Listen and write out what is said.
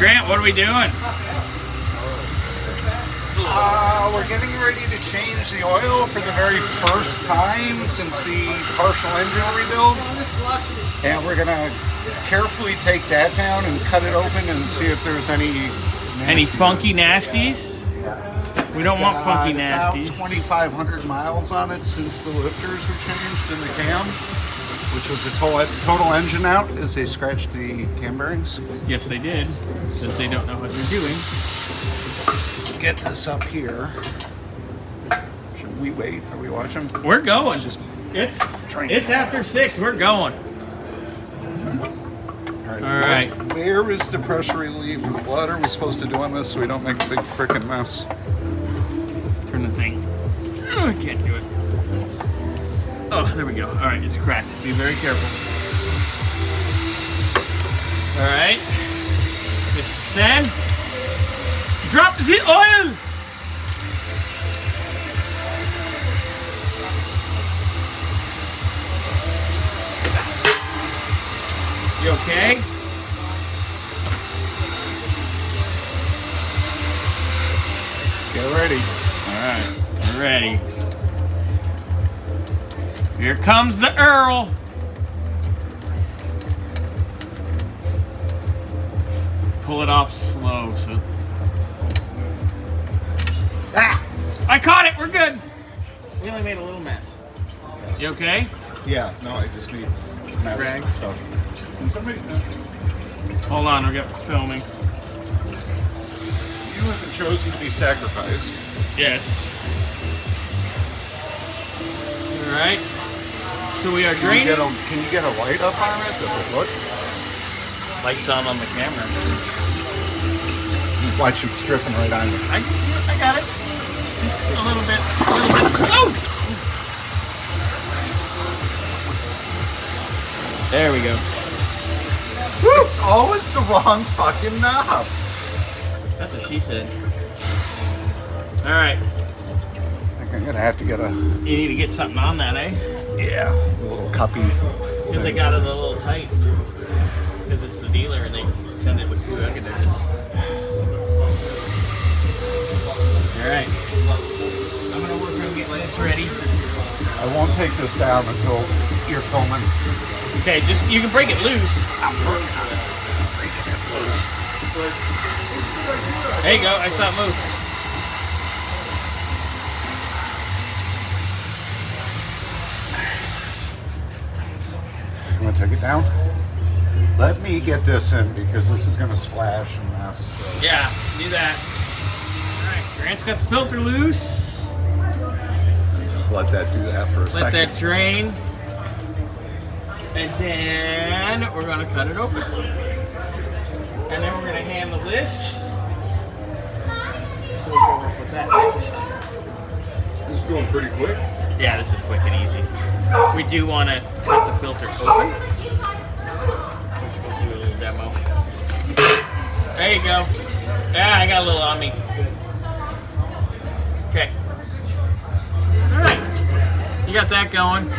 Grant, what are we doing? We're getting ready to change the oil for the very first time since the partial engine rebuild. And we're gonna carefully take that down and cut it open and see if there's any funky nasties? We don't want funky nasties. About 2,500 miles on it since the lifters were changed in the cam, which was a total engine out as they scratched the cam bearings. Yes, they did, since they don't know what they're doing. Let's get this up here. Should we wait? Are we watching? We're going. It's after 6. We're going. All right. Where is the pressure relief and what are we supposed to do on this so we don't make a big frickin' mess? Turn the thing. Oh, I can't do it. Oh, there we go. All right, it's cracked. Be very careful. All right. Mr. Sand. Drop the oil! You okay? Get ready. All right, we're ready. Here comes the Earl. Pull it off slow, so. Ah! I caught it. We're good. We only made a little mess. You okay? Yeah. No, I just need mess stuff. Can somebody? Hold on, we got filming. You have been chosen to be sacrificed. Yes. All right. So we are draining. Can you get a light up on it? Does it look? Lights on the camera. Watch him dripping right on you. I got it. Just a little bit. Oh! There we go. It's always the wrong fucking knob. That's what she said. All right. I think I'm gonna have to get a. You need to get something on that, eh? Yeah, a little cuppy. Because they got it a little tight. Because it's the dealer and they send it with 2 aggregators. All right. I'm gonna work on getting this ready. I won't take this down until you're filming. Okay, just you can break it loose. I'm working on it. Breaking it loose. There you go. I saw it move. I'm gonna take it down. Let me get this in because this is gonna splash and mess. So. Yeah, do that. All right, Grant's got the filter loose. Just let that do that for a second. Let that drain. And then we're gonna cut it open. And then we're gonna handle this. So we'll go up with that next. This is going pretty quick. Yeah, this is quick and easy. We do want to cut the filter open, which we'll do a little demo. There you go. Yeah, I got a little on me. Okay. All right. You got that going.